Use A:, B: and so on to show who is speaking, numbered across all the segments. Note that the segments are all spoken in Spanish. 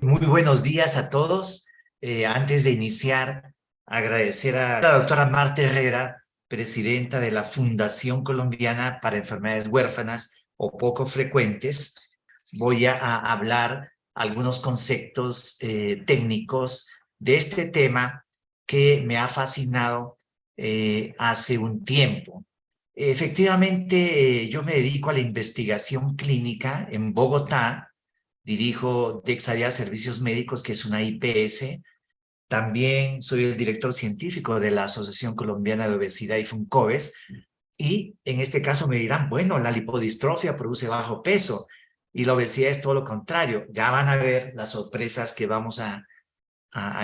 A: Muy buenos días a todos. Antes de iniciar, agradecer a la doctora Marta Herrera, presidenta de la Fundación Colombiana para Enfermedades Huérfanas o Poco Frecuentes. Voy a hablar algunos conceptos técnicos de este tema que me ha fascinado hace un tiempo. Efectivamente, yo me dedico a la investigación clínica en Bogotá. Dirijo Dexadia Servicios Médicos, que es una IPS. También soy el director científico de la Asociación Colombiana de Obesidad y FUNCOBES. Y en este caso me dirán, bueno, la lipodistrofia produce bajo peso y la obesidad es todo lo contrario. Ya van a ver las sorpresas que vamos a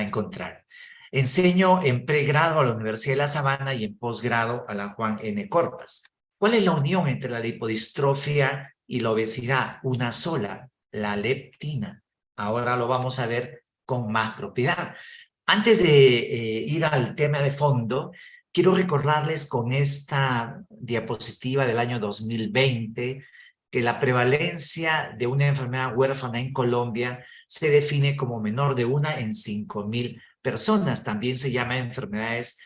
A: encontrar. Enseño en pregrado a la Universidad de La Sabana y en posgrado a la Juan N. Corpas. ¿Cuál es la unión entre la lipodistrofia y la obesidad? Una sola, la leptina. Ahora lo vamos a ver con más propiedad. Antes de ir al tema de fondo, quiero recordarles con esta diapositiva del año 2020 que la prevalencia de una enfermedad huérfana en Colombia se define como menor de 1 en 5.000 personas. También se llama enfermedades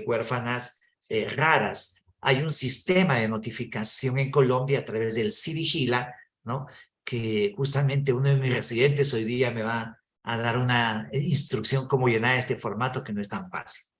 A: huérfanas raras. Hay un sistema de notificación en Colombia a través del CIVIGILA, ¿no? Que justamente uno de mis residentes hoy día me va a dar una instrucción cómo llenar este formato que no es tan fácil.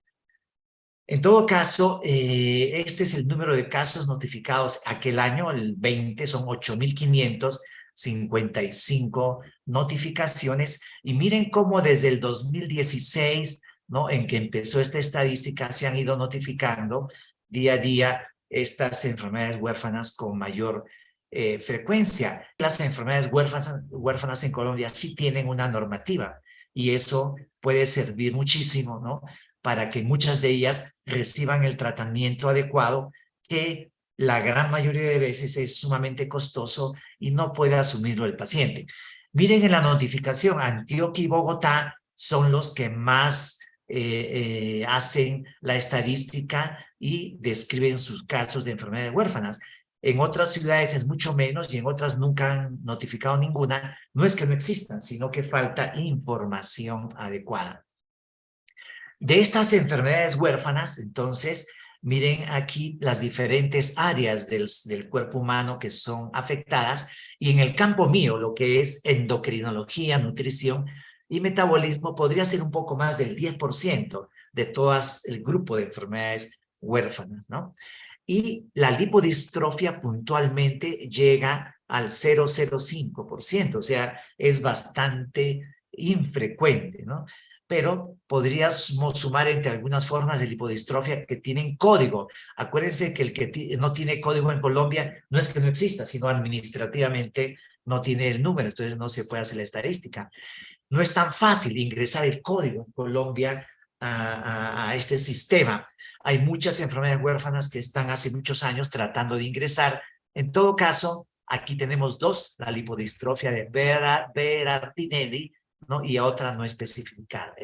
A: En todo caso, este es el número de casos notificados aquel año, el 20, son 8.555 notificaciones. Y miren cómo desde el 2016, ¿no?, en que empezó esta estadística, se han ido notificando día a día estas enfermedades huérfanas con mayor frecuencia. Las enfermedades huérfanas en Colombia sí tienen una normativa y eso puede servir muchísimo, ¿no?, para que muchas de ellas reciban el tratamiento adecuado, que la gran mayoría de veces es sumamente costoso y no puede asumirlo el paciente. Miren en la notificación, Antioquia y Bogotá son los que más hacen la estadística y describen sus casos de enfermedades huérfanas. En otras ciudades es mucho menos y en otras nunca han notificado ninguna. No es que no existan, sino que falta información adecuada. De estas enfermedades huérfanas, entonces, miren aquí las diferentes áreas del cuerpo humano que son afectadas, y en el campo mío, lo que es endocrinología, nutrición y metabolismo, podría ser un poco más del 10% de todas el grupo de enfermedades huérfanas, ¿no? Y la lipodistrofia puntualmente llega al 0,05%, o sea, es bastante infrecuente, ¿no? Pero podríamos sumar entre algunas formas de lipodistrofia que tienen código. Acuérdense que el que no tiene código en Colombia no es que no exista, sino administrativamente no tiene el número, entonces no se puede hacer la estadística. No es tan fácil ingresar el código en Colombia a este sistema. Hay muchas enfermedades huérfanas que están hace muchos años tratando de ingresar. En todo caso, aquí tenemos dos, la lipodistrofia de Berardinelli, ¿no?, y otra no especificada.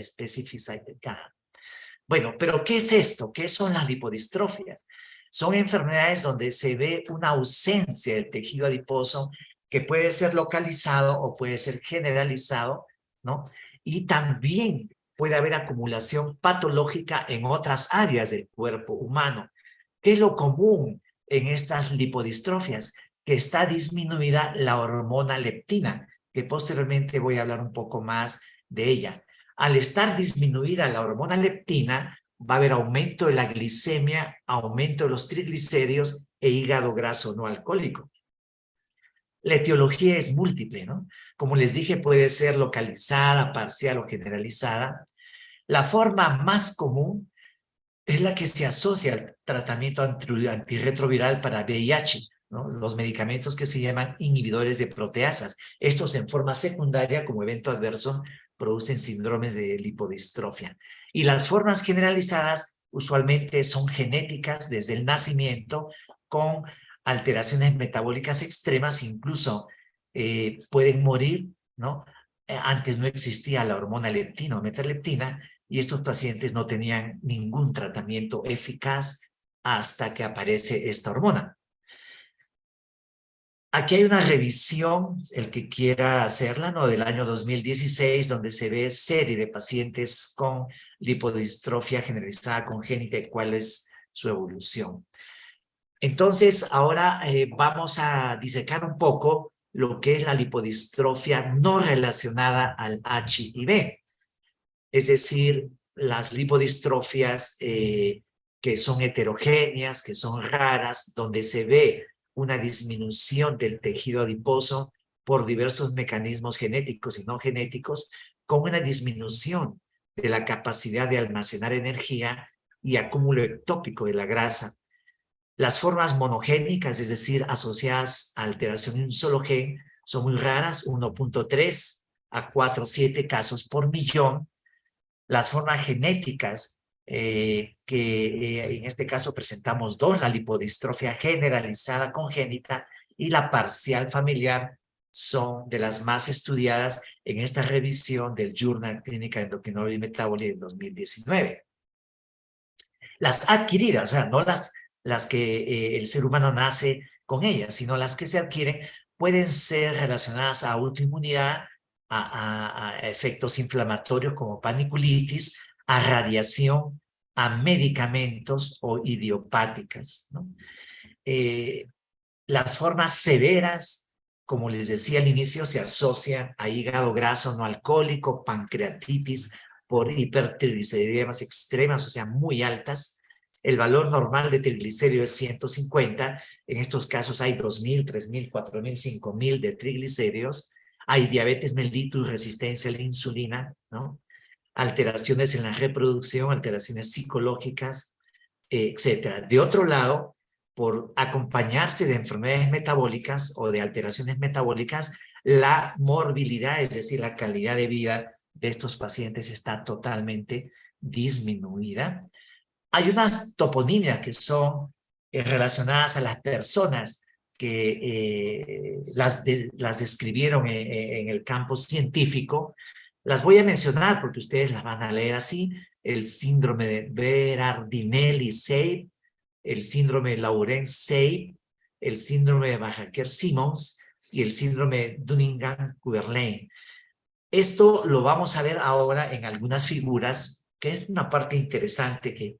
A: Bueno, pero ¿qué es esto? ¿Qué son las lipodistrofias? Son enfermedades donde se ve una ausencia del tejido adiposo que puede ser localizado o puede ser generalizado, ¿no? Y también puede haber acumulación patológica en otras áreas del cuerpo humano. ¿Qué es lo común en estas lipodistrofias? Que está disminuida la hormona leptina, que posteriormente voy a hablar un poco más de ella. Al estar disminuida la hormona leptina, va a haber aumento de la glicemia, aumento de los triglicéridos e hígado graso no alcohólico. La etiología es múltiple, ¿no? Como les dije, puede ser localizada, parcial o generalizada. La forma más común es la que se asocia al tratamiento antirretroviral para VIH, ¿no? Los medicamentos que se llaman inhibidores de proteasas. Estos en forma secundaria, como evento adverso, producen síndromes de lipodistrofia. Y las formas generalizadas usualmente son genéticas desde el nacimiento, con alteraciones metabólicas extremas, incluso pueden morir, ¿no? Antes no existía la hormona leptina o meterleptina, y estos pacientes no tenían ningún tratamiento eficaz hasta que aparece esta hormona. Aquí hay una revisión, el que quiera hacerla, ¿no? Del año 2016, donde se ve serie de pacientes con lipodistrofia generalizada congénita y cuál es su evolución. Entonces, ahora vamos a disecar un poco lo que es la lipodistrofia no relacionada al HIV, es decir, las lipodistrofias que son heterogéneas, que son raras, donde se ve una disminución del tejido adiposo por diversos mecanismos genéticos y no genéticos, con una disminución de la capacidad de almacenar energía y acúmulo ectópico de la grasa. Las formas monogénicas, es decir, asociadas a alteración en un solo gen, son muy raras, 1.3 a 4,7 casos por millón. Las formas genéticas, en este caso presentamos dos, la lipodistrofia generalizada congénita y la parcial familiar, son de las más estudiadas en esta revisión del Journal Clinical Endocrinology Metabology del 2019. Las adquiridas, o sea, no las que el ser humano nace con ellas, sino las que se adquieren, pueden ser relacionadas a autoinmunidad, a efectos inflamatorios como paniculitis, a radiación, a medicamentos o idiopáticas, ¿no? Las formas severas, como les decía al inicio, se asocian a hígado graso no alcohólico, pancreatitis por hipertrigliceridemias extremas, o sea, muy altas. El valor normal de triglicéridos es 150. En estos casos hay 2,000, 3,000, 4,000, 5,000 de triglicéridos. Hay diabetes mellitus, resistencia a la insulina, ¿no? Alteraciones en la reproducción, alteraciones psicológicas, etcétera. De otro lado, por acompañarse de enfermedades metabólicas o de alteraciones metabólicas, la morbilidad, es decir, la calidad de vida de estos pacientes está totalmente disminuida. Hay unas toponimias que son relacionadas a las personas que las describieron en el campo científico. Las voy a mencionar porque ustedes las van a leer así. El síndrome de Berardinelli-Seidt, el síndrome de Laurent-Seidt, el síndrome de Bahaker-Simmons y el síndrome de Dunningham-Kuberlein. Esto lo vamos a ver ahora en algunas figuras, que es una parte interesante que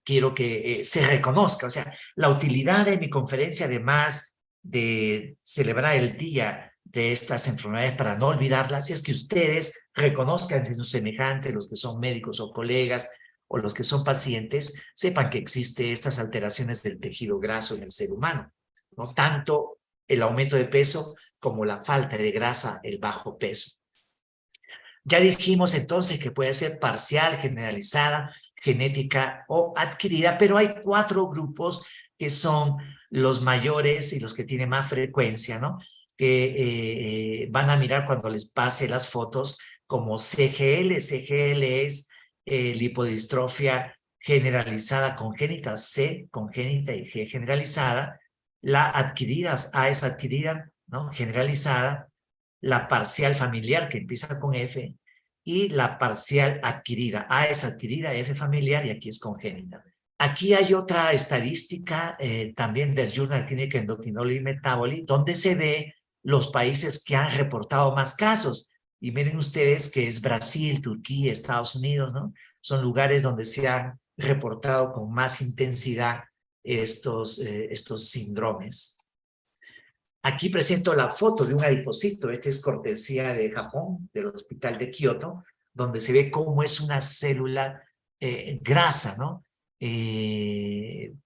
A: quiero que se reconozca. O sea, la utilidad de mi conferencia, además de celebrar el día de estas enfermedades para no olvidarlas, es que ustedes reconozcan en sus semejantes, los que son médicos o colegas, o los que son pacientes, sepan que existen estas alteraciones del tejido graso en el ser humano, ¿no? Tanto el aumento de peso como la falta de grasa, el bajo peso. Ya dijimos entonces que puede ser parcial, generalizada, genética o adquirida, pero hay 4 grupos que son los mayores y los que tienen más frecuencia, ¿no? Que van a mirar cuando les pase las fotos como CGL. CGL es lipodistrofia generalizada congénita, C congénita y G generalizada. La adquirida, A es adquirida, ¿no? Generalizada. La parcial familiar, que empieza con F, y la parcial adquirida. A es adquirida, F familiar, y aquí es congénita. Aquí hay otra estadística también del Journal Clinical Endocrinology Metabology, donde se ve los países que han reportado más casos. Y miren ustedes que es Brasil, Turquía, Estados Unidos, ¿no? Son lugares donde se han reportado con más intensidad estos síndromes. Aquí presento la foto de un adipocito. Este es cortesía de Japón, del hospital de Kioto, donde se ve cómo es una célula grasa, ¿no?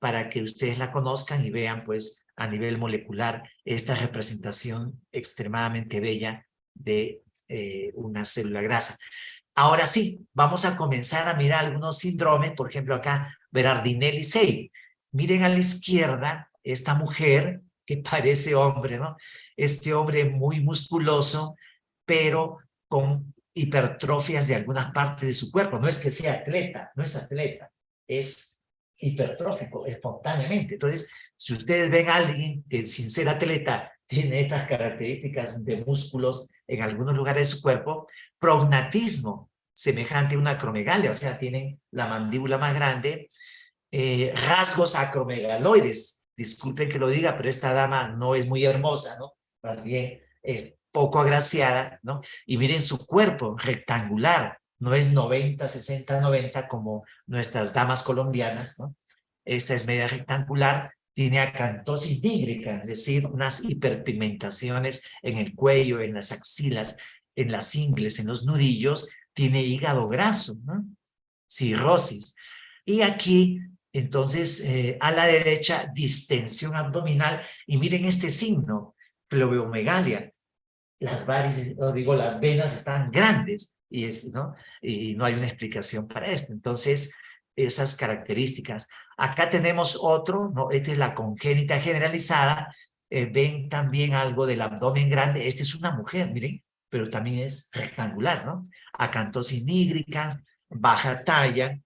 A: Para que ustedes la conozcan y vean, pues, a nivel molecular, esta representación extremadamente bella de una célula grasa. Ahora sí, vamos a comenzar a mirar algunos síndromes, por ejemplo, acá, Berardinelli-Seidt. Miren a la izquierda, esta mujer que parece hombre, ¿no? Este hombre muy musculoso, pero con hipertrofias de algunas partes de su cuerpo. No es que sea atleta, no es atleta, es hipertrófico espontáneamente. Entonces, si ustedes ven a alguien que sin ser atleta tiene estas características de músculos en algunos lugares de su cuerpo, prognatismo semejante a una acromegalia, o sea, tienen la mandíbula más grande, rasgos acromegaloides, disculpen que lo diga, pero esta dama no es muy hermosa, ¿no? Más bien es poco agraciada, ¿no? Y miren su cuerpo rectangular, no es 90, 60, 90 como nuestras damas colombianas, ¿no? Esta es media rectangular, tiene acantosis nígrica, es decir, unas hiperpigmentaciones en el cuello, en las axilas, en las ingles, en los nudillos, tiene hígado graso, ¿no? Cirrosis. Y aquí, entonces, a la derecha, distensión abdominal, y miren este signo, pleomegalia. Las varices, o digo, las venas están grandes, ¿no? Y no hay una explicación para esto. Entonces, esas características. Acá tenemos otro, ¿no? Esta es la congénita generalizada. Ven también algo del abdomen grande. Esta es una mujer, miren, pero también es rectangular, ¿no? Acantosis nígrica, baja talla.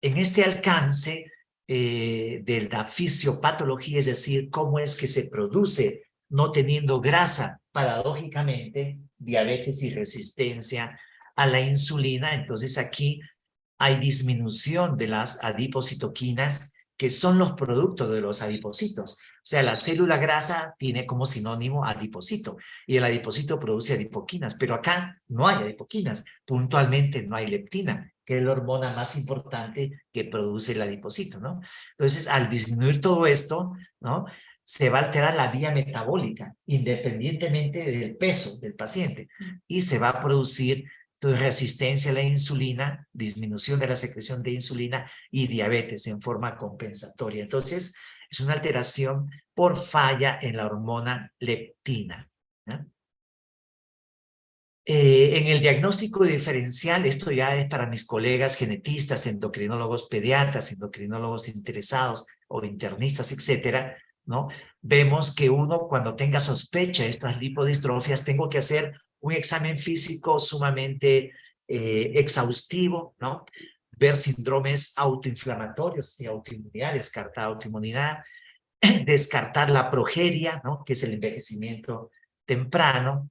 A: En este alcance de la fisiopatología, es decir, cómo es que se produce no teniendo grasa, paradójicamente, diabetes y resistencia a la insulina. Entonces aquí hay disminución de las adipocitoquinas, que son los productos de los adipocitos. O sea, la célula grasa tiene como sinónimo adipocito, y el adipocito produce adipoquinas, pero acá no hay adipoquinas, puntualmente no hay leptina, que es la hormona más importante que produce el adipocito, ¿no? Entonces, al disminuir todo esto, ¿no? Se va a alterar la vía metabólica, independientemente del peso del paciente, y se va a producir entonces, resistencia a la insulina, disminución de la secreción de insulina y diabetes en forma compensatoria. Entonces, es una alteración por falla en la hormona leptina, ¿no? En el diagnóstico diferencial, esto ya es para mis colegas genetistas, endocrinólogos pediatras, endocrinólogos interesados o internistas, etcétera, ¿no? Vemos que uno, cuando tenga sospecha de estas lipodistrofias, tengo que hacer un examen físico sumamente exhaustivo, ¿no? Ver síndromes autoinflamatorios y autoinmunidad, descartar autoinmunidad, descartar la progeria, ¿no? Que es el envejecimiento temprano.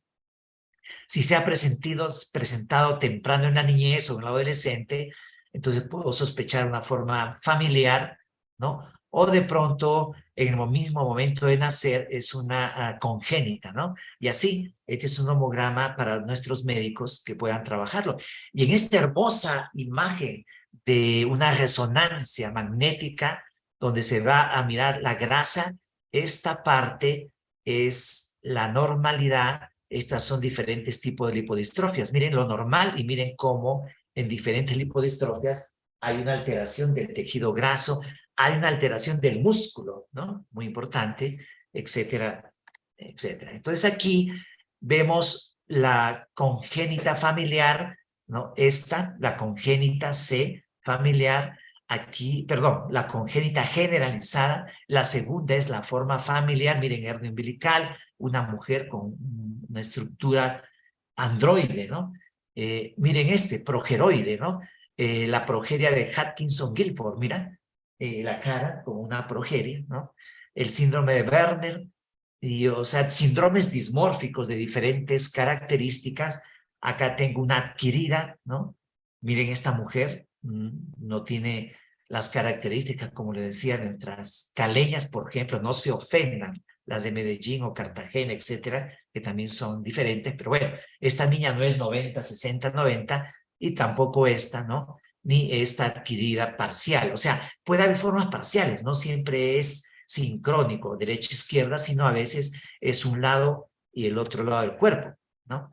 A: Si se ha presentado temprano en la niñez o en la adolescente, entonces puedo sospechar una forma familiar, ¿no? O de pronto, en el mismo momento de nacer, es una congénita, ¿no? Y así, este es un homograma para nuestros médicos que puedan trabajarlo. Y en esta hermosa imagen de una resonancia magnética, donde se va a mirar la grasa, esta parte es la normalidad. Estas son diferentes tipos de lipodistrofias. Miren lo normal y miren cómo en diferentes lipodistrofias hay una alteración del tejido graso, hay una alteración del músculo, ¿no? Muy importante, etcétera, etcétera. Entonces aquí vemos la congénita familiar, ¿no? Esta, la congénita C familiar, aquí, perdón, la congénita generalizada, la segunda es la forma familiar, miren, hernia umbilical, una mujer con una estructura androide, ¿no? Miren este, progeroide, ¿no? La progeria de Hutchinson-Gilford, mira, la cara con una progeria, ¿no? El síndrome de Werner, y, o sea, síndromes dismórficos de diferentes características. Acá tengo una adquirida, ¿no? Miren esta mujer, no tiene las características, como le decía, de nuestras caleñas, por ejemplo, no se ofendan, las de Medellín o Cartagena, etcétera, que también son diferentes, pero bueno, esta niña no es 90, 60, 90, y tampoco esta, ¿no? Ni esta adquirida parcial. O sea, puede haber formas parciales, no siempre es sincrónico, derecha-izquierda, sino a veces es un lado y el otro lado del cuerpo, ¿no?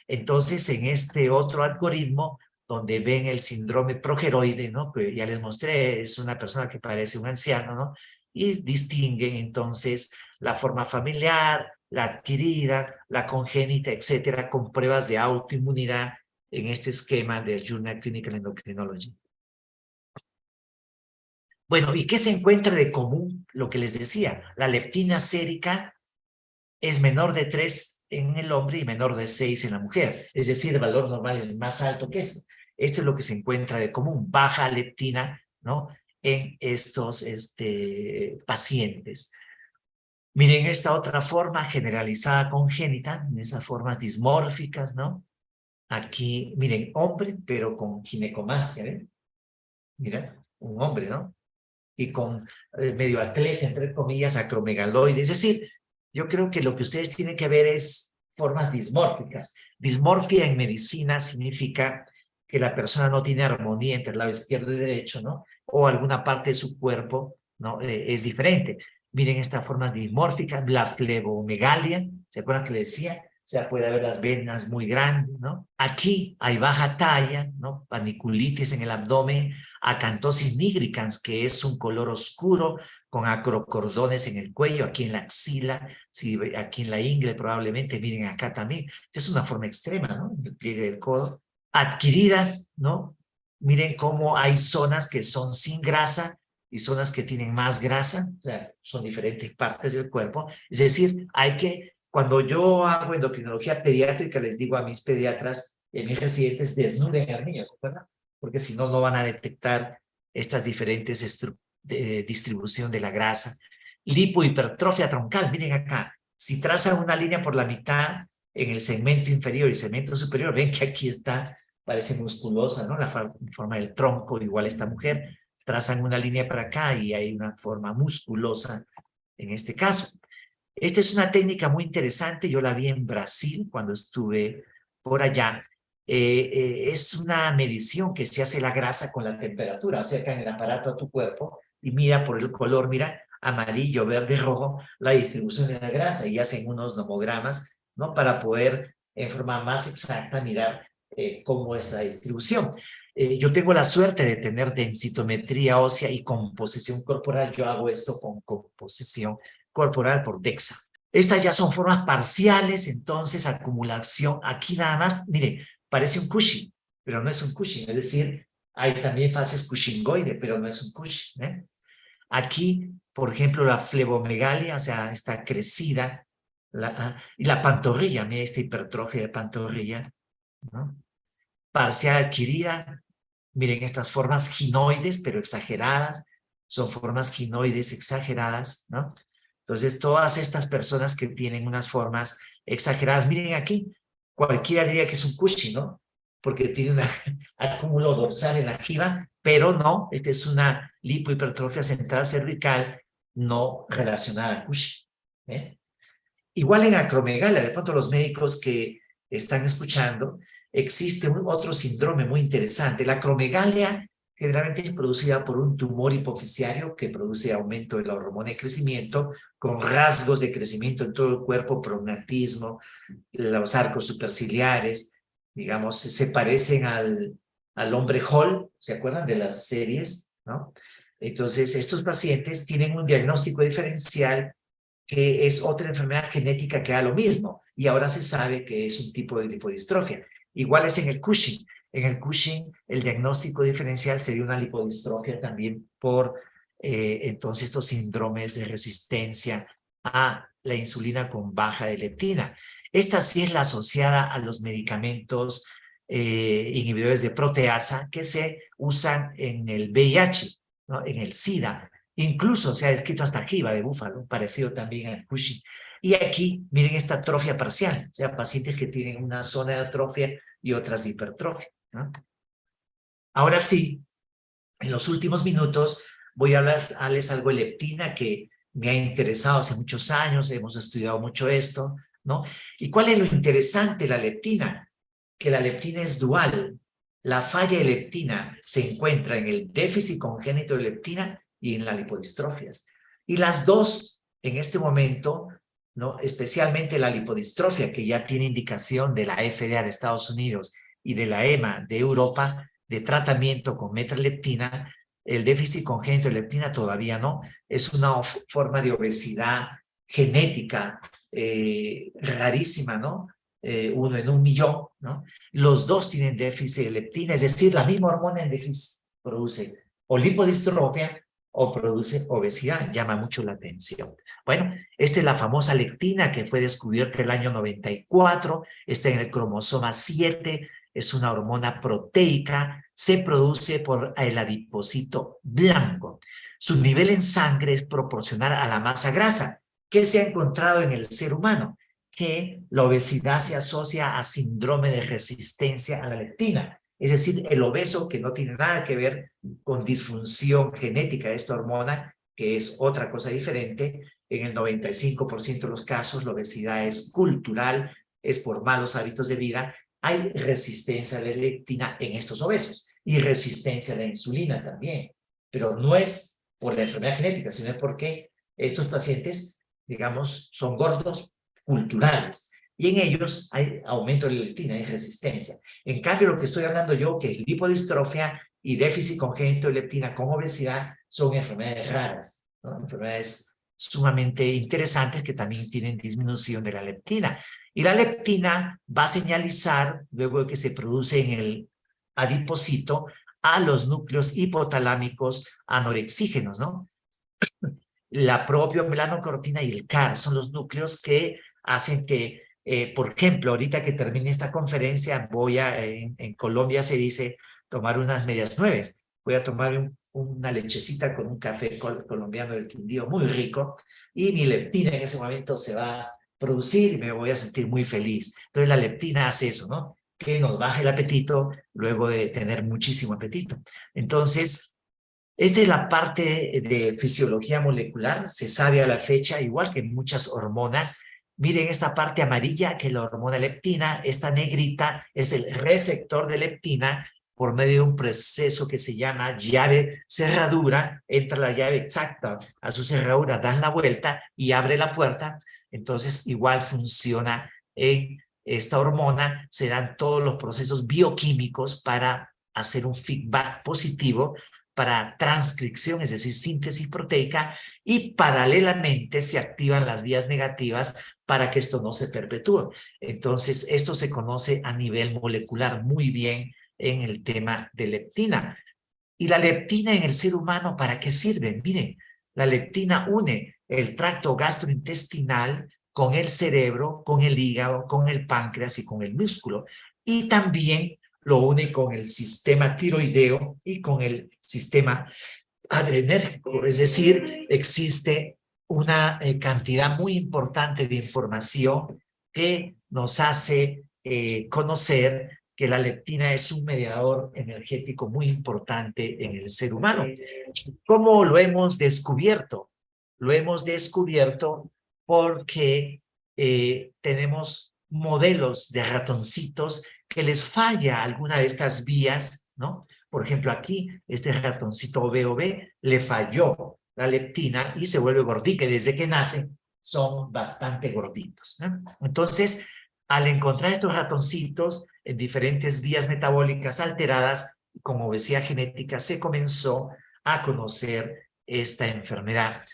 A: Entonces, en este otro algoritmo, donde ven el síndrome progeroide, ¿no? Que ya les mostré, es una persona que parece un anciano, ¿no? Y distinguen entonces la forma familiar, la adquirida, la congénita, etcétera, con pruebas de autoinmunidad en este esquema del Journal Clinical Endocrinology. Bueno, ¿y qué se encuentra de común? Lo que les decía, la leptina sérica es menor de 3 en el hombre y menor de 6 en la mujer. Es decir, el valor normal es más alto que esto. Esto es lo que se encuentra de común, baja leptina, ¿no? En estos pacientes. Miren esta otra forma generalizada congénita, en esas formas dismórficas, ¿no? Aquí, miren, hombre, pero con ginecomastia, ¿eh? Mira, un hombre, ¿no? y con medio atleta, entre comillas, acromegaloide. Es decir, yo creo que lo que ustedes tienen que ver es formas dismórficas. Dismorfia en medicina significa que la persona no tiene armonía entre el lado izquierdo y derecho, ¿no? O alguna parte de su cuerpo, ¿no? Es diferente. Miren estas formas dismórficas, la flebomegalia, ¿se acuerdan que le decía? O sea, puede haber las venas muy grandes, ¿no? Aquí hay baja talla, ¿no? Paniculitis en el abdomen, acantosis nigricans, que es un color oscuro, con acrocordones en el cuello, aquí en la axila, sí, aquí en la ingle probablemente, miren acá también. Esta es una forma extrema, ¿no? El pliegue del codo. Adquirida, ¿no? Miren cómo hay zonas que son sin grasa y zonas que tienen más grasa, o sea, son diferentes partes del cuerpo. Es decir, hay que, cuando yo hago endocrinología pediátrica, les digo a mis pediatras, a mis residentes, desnuden al niño, ¿se acuerdan? Porque si no, no van a detectar estas diferentes distribución de la grasa. Lipohipertrofia troncal, miren acá, si trazan una línea por la mitad en el segmento inferior y segmento superior, ven que aquí está, parece musculosa, ¿no? La forma del tronco, igual esta mujer, trazan una línea para acá y hay una forma musculosa en este caso. Esta es una técnica muy interesante, yo la vi en Brasil cuando estuve por allá. Es una medición que se hace la grasa con la temperatura, acercan el aparato a tu cuerpo y mira por el color, mira, amarillo, verde, rojo, la distribución de la grasa y hacen unos nomogramas, ¿no? Para poder en forma más exacta mirar cómo es la distribución. Yo tengo la suerte de tener densitometría ósea y composición corporal. Yo hago esto con composición corporal por DEXA. Estas ya son formas parciales, entonces acumulación. Aquí nada más, mire, parece un Cushing, pero no es un Cushing. Es decir, hay también fases Cushingoide, pero no es un Cushing, ¿eh? Aquí, por ejemplo, la flebomegalia, o sea, está crecida, y la pantorrilla, mira esta hipertrofia de pantorrilla, ¿no? Parcial adquirida, miren estas formas ginoides, pero exageradas, son formas ginoides exageradas, ¿no? Entonces, todas estas personas que tienen unas formas exageradas, miren aquí, cualquiera diría que es un Cushing, ¿no? Porque tiene un acúmulo dorsal en la jiba, pero no, esta es una lipohipertrofia central cervical no relacionada a Cushing, ¿eh? Igual en acromegalia, de pronto los médicos que están escuchando, existe otro síndrome muy interesante. La acromegalia generalmente es producida por un tumor hipofisiario que produce aumento de la hormona de crecimiento, con rasgos de crecimiento en todo el cuerpo, prognatismo, los arcos superciliares, digamos, se parecen al hombre Hall, ¿se acuerdan de las series? ¿No? Entonces, estos pacientes tienen un diagnóstico diferencial que es otra enfermedad genética que da lo mismo, y ahora se sabe que es un tipo de lipodistrofia. Igual es en el Cushing. En el Cushing, el diagnóstico diferencial sería una lipodistrofia también por entonces estos síndromes de resistencia a la insulina con baja de leptina. Esta sí es la asociada a los medicamentos inhibidores de proteasa que se usan en el VIH, ¿no? En el SIDA. Incluso se ha descrito hasta jiba de búfalo, parecido también al Cushing. Y aquí, miren esta atrofia parcial, o sea, pacientes que tienen una zona de atrofia y otras de hipertrofia, ¿no? Ahora sí, en los últimos minutos voy a hablarles algo de leptina que me ha interesado hace muchos años, hemos estudiado mucho esto, ¿no? ¿Y cuál es lo interesante de la leptina? Que la leptina es dual. La falla de leptina se encuentra en el déficit congénito de leptina y en las lipodistrofias. Y las dos, en este momento, ¿no? Especialmente la lipodistrofia, que ya tiene indicación de la FDA de Estados Unidos y de la EMA de Europa, de tratamiento con metraleptina, el déficit congénito de leptina todavía no. Es una forma de obesidad genética rarísima, ¿no? 1 en 1.000.000, ¿no? Los dos tienen déficit de leptina, es decir, la misma hormona en déficit produce o lipodistrofia o produce obesidad, llama mucho la atención. Bueno, esta es la famosa leptina que fue descubierta el año 94, está en el cromosoma 7, es una hormona proteica, se produce por el adipocito blanco. Su nivel en sangre es proporcional a la masa grasa. ¿Qué se ha encontrado en el ser humano? Que la obesidad se asocia a síndrome de resistencia a la leptina. Es decir, el obeso que no tiene nada que ver con disfunción genética de esta hormona, que es otra cosa diferente. En el 95% de los casos, la obesidad es cultural, es por malos hábitos de vida. Hay resistencia a la leptina en estos obesos y resistencia a la insulina también, pero no es por la enfermedad genética, sino porque estos pacientes, digamos, son gordos culturales y en ellos hay aumento de la leptina, hay resistencia. En cambio, lo que estoy hablando yo, que es lipodistrofia y déficit congénito de leptina con obesidad, son enfermedades raras, ¿no? Enfermedades sumamente interesantes que también tienen disminución de la leptina. Y la leptina va a señalizar, luego de que se produce en el adipocito, a los núcleos hipotalámicos anorexígenos, ¿no? La propia melanocortina y el CAR son los núcleos que hacen que, por ejemplo, ahorita que termine esta conferencia, en Colombia se dice tomar unas medias nueves. Voy a tomar una lechecita con un café colombiano del Quindío muy rico y mi leptina en ese momento se va a producir y me voy a sentir muy feliz. Entonces la leptina hace eso, ¿no? Que nos baje el apetito luego de tener muchísimo apetito. Entonces, esta es la parte de fisiología molecular, se sabe a la fecha, igual que muchas hormonas. Miren esta parte amarilla, que es la hormona leptina, esta negrita es el receptor de leptina por medio de un proceso que se llama llave cerradura, entra la llave exacta a su cerradura, das la vuelta y abre la puerta, entonces igual funciona en esta hormona, se dan todos los procesos bioquímicos para hacer un feedback positivo para transcripción, es decir, síntesis proteica, y paralelamente se activan las vías negativas para que esto no se perpetúe. Entonces, esto se conoce a nivel molecular muy bien en el tema de leptina. Y la leptina en el ser humano, ¿para qué sirve? Miren, la leptina une el tracto gastrointestinal con el cerebro, con el hígado, con el páncreas y con el músculo. Y también lo une con el sistema tiroideo y con el sistema adrenérgico. Es decir, existe una cantidad muy importante de información que nos hace conocer que la leptina es un mediador energético muy importante en el ser humano. ¿Cómo lo hemos descubierto? Lo hemos descubierto porque tenemos modelos de ratoncitos que les falla alguna de estas vías, ¿no? Por ejemplo, aquí, este ratoncito OB le falló la leptina y se vuelve gordito, y desde que nacen son bastante gorditos, ¿no? Entonces, al encontrar estos ratoncitos en diferentes vías metabólicas alteradas, con obesidad genética, se comenzó a conocer esta enfermedad.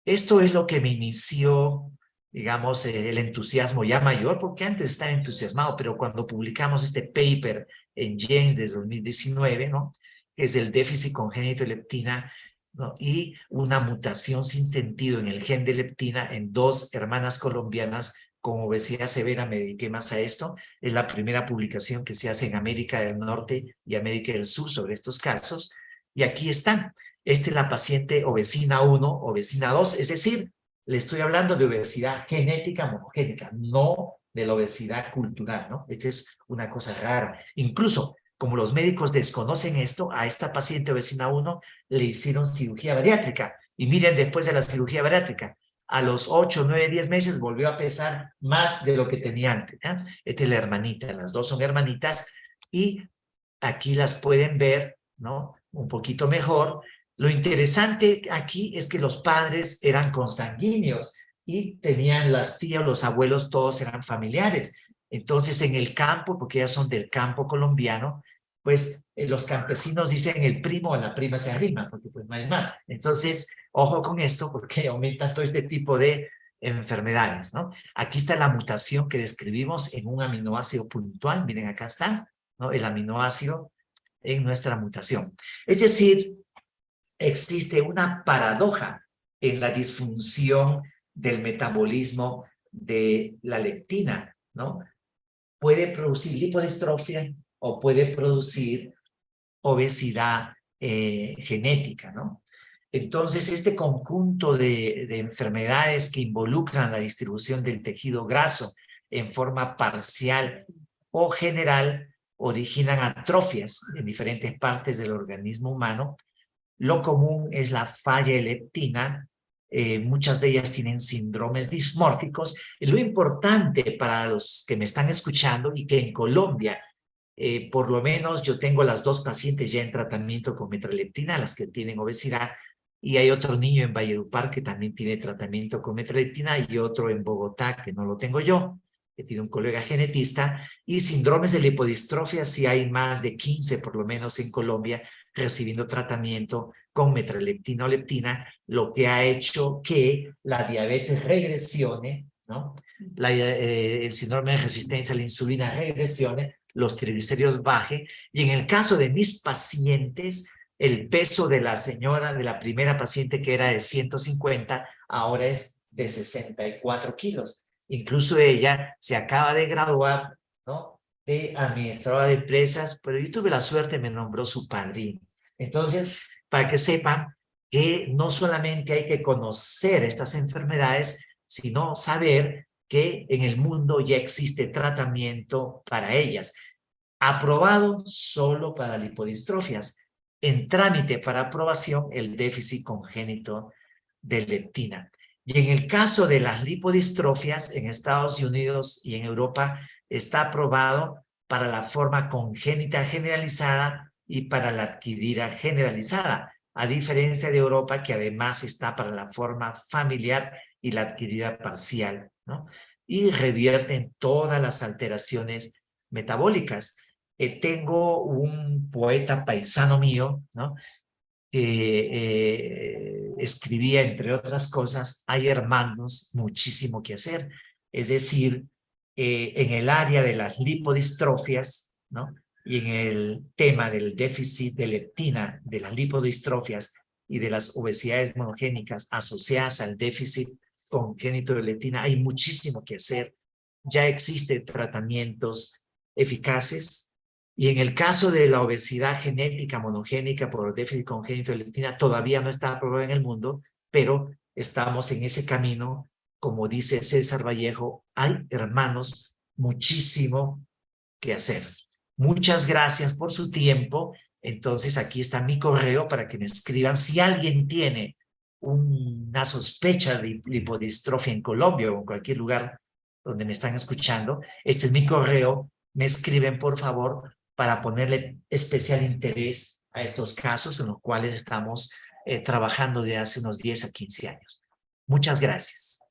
A: Esto es lo que me inició, digamos, el entusiasmo ya mayor, porque antes estaba entusiasmado, pero cuando publicamos este paper en James de 2019, ¿no? Que es el déficit congénito de leptina, ¿no? Y una mutación sin sentido en el gen de leptina en dos hermanas colombianas con obesidad severa, me dediqué más a esto. Es la primera publicación que se hace en América del Norte y América del Sur sobre estos casos. Y aquí están. Esta es la paciente obesina 1, obesina 2, es decir, le estoy hablando de obesidad genética monogénica, no de la obesidad cultural, ¿no? Esta es una cosa rara. Incluso, como los médicos desconocen esto, a esta paciente obesina 1 le hicieron cirugía bariátrica. Y miren, después de la cirugía bariátrica, a los 8, 9, 10 meses volvió a pesar más de lo que tenía antes, ¿eh? Esta es la hermanita, las dos son hermanitas, y aquí las pueden ver, ¿no? Un poquito mejor. Lo interesante aquí es que los padres eran consanguíneos y tenían las tías, los abuelos, todos eran familiares. Entonces, en el campo, porque ellas son del campo colombiano, pues los campesinos dicen el primo o la prima se arrima, porque pues no hay más. Entonces, ojo con esto, porque aumentan todo este tipo de enfermedades, ¿no? Aquí está la mutación que describimos en un aminoácido puntual. Miren, acá está, ¿no? El aminoácido en nuestra mutación. Es decir, existe una paradoja en la disfunción del metabolismo de la leptina, ¿no? Puede producir lipodistrofia o puede producir obesidad genética, ¿no? Entonces, este conjunto de enfermedades que involucran la distribución del tejido graso en forma parcial o general originan atrofias en diferentes partes del organismo humano. Lo común es la falla de leptina. Muchas de ellas tienen síndromes dismórficos. Y lo importante para los que me están escuchando y que en Colombia, por lo menos yo tengo las 2 pacientes ya en tratamiento con metraleptina, las que tienen obesidad, y hay otro niño en Valledupar que también tiene tratamiento con metraleptina y otro en Bogotá que no lo tengo yo, que tiene un colega genetista, y síndromes de lipodistrofia sí hay más de 15 por lo menos en Colombia recibiendo tratamiento con metraleptina o leptina, lo que ha hecho que la diabetes regresione, ¿no? El síndrome de resistencia a la insulina regresione, los triglicéridos baje, y en el caso de mis pacientes, el peso de la señora, de la primera paciente que era de 150, ahora es de 64 kilos. Incluso ella se acaba de graduar, ¿no?, de administradora de empresas, pero yo tuve la suerte, me nombró su padrino. Entonces, para que sepan que no solamente hay que conocer estas enfermedades, sino saber que en el mundo ya existe tratamiento para ellas. Aprobado solo para lipodistrofias. En trámite para aprobación el déficit congénito de leptina. Y en el caso de las lipodistrofias, en Estados Unidos y en Europa, está aprobado para la forma congénita generalizada y para la adquirida generalizada, a diferencia de Europa, que además está para la forma familiar y la adquirida parcial, ¿no? Y revierten todas las alteraciones metabólicas. Tengo un poeta paisano mío, ¿no?, que escribía, entre otras cosas, hay hermanos, muchísimo que hacer. Es decir, en el área de las lipodistrofias, ¿no?, y en el tema del déficit de leptina, de las lipodistrofias y de las obesidades monogénicas asociadas al déficit congénito de leptina, hay muchísimo que hacer. Ya existen tratamientos eficaces. Y en el caso de la obesidad genética monogénica por déficit congénito de leptina, todavía no está aprobada en el mundo, pero estamos en ese camino. Como dice César Vallejo, hay, hermanos, muchísimo que hacer. Muchas gracias por su tiempo. Entonces, aquí está mi correo para que me escriban. Si alguien tiene una sospecha de lipodistrofia en Colombia o en cualquier lugar donde me están escuchando, este es mi correo. Me escriben, por favor, para ponerle especial interés a estos casos en los cuales estamos trabajando desde hace unos 10 a 15 años. Muchas gracias.